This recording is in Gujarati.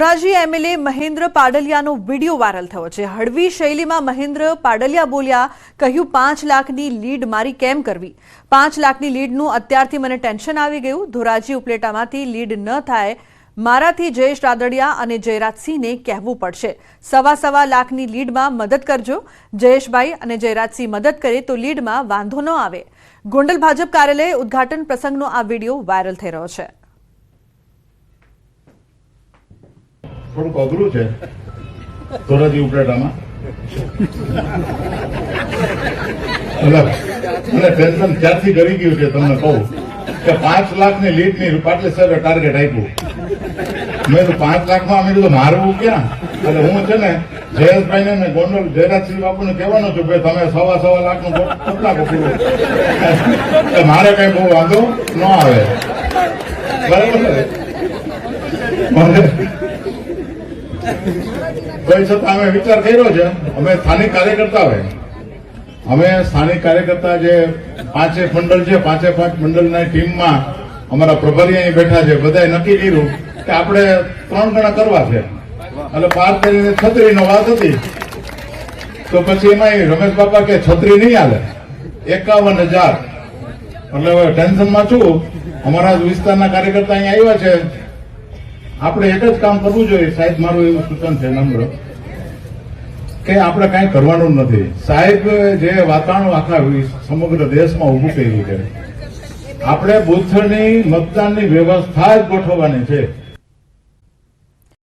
ધોરાજી એમએલએ મહેન્દ્ર પાડલિયાનો વિડીયો વાયરલ થયો છે। હળવી શૈલીમાં મહેન્દ્ર પાડલિયા બોલ્યા, કહ્યું 5 લાખની લીડ મારી કેમ કરવી? 5 લાખની લીડનું અત્યારથી મને ટેન્શન આવી ગયું। ધોરાજી ઉપલેટામાંથી લીડ ન થાય, મારાથી જયેશ રાદડિયા અને જયરાજસિંહને કહેવું પડશે। સવા લાખની લીડમાં મદદ કરજો। જયેશભાઈ અને જયરાજસિંહ મદદ કરે તો લીડમાં વાંધો ન આવે। ગોંડલ ભાજપ કાર્યાલય ઉદ્ઘાટન પ્રસંગનો આ વિડીયો વાયરલ થઈ રહ્યો છે। થોડુંક અઘરું છે ધોરાજી ઉપલેટામાં મને ટેન્શન ક્યાંથી કરી ગયું છે તમને કહું કે 5 લાખની લીડની પાટલી સાહેબે ટાર્ગેટ આપ્યું। મેં તો 5 લાખમાં મેં કીધું મારવું ક્યાં? એટલે હું છે ને જયેશભાઈને ને ગોંડલ જયરાજસિંહ બાપુને કહેવાનું છું કે તમે સવા લાખનું કેટલા પૂરું મારે કઈ બહુ વાંધો ન આવે, બરાબર છે? કોઈ છતાં અમે વિચાર કર્યો છે, અમે સ્થાનિક કાર્યકર્તા જે 5 મંડળ છે, 5 મંડળના ટીમમાં અમારા પ્રભારી અહીં બેઠા છે, બધાએ નક્કી કર્યું કે આપણે 3 ગણા કરવા છે। એટલે 5 કરીને છત્રીનો વાત હતી, તો પછી એમાં રમેશ બાપા કે છત્રી નહીં હાલે, 51,000। એટલે હવે ટેન્શનમાં છું। અમારા વિસ્તારના કાર્યકર્તા અહીં આવ્યા છે, આપણે એક જ કામ કરવું જોઈએ સાહેબ, મારું એવું સૂચન છે નમ્ર, કે આપણે કાંઈ કરવાનું નથી। સાહેબ જે વાતાવરણ આખા સમગ્ર દેશમાં ઉભું કર્યું છે, આપણે બુથની મતદાનની વ્યવસ્થા જ ગોઠવવાની છે।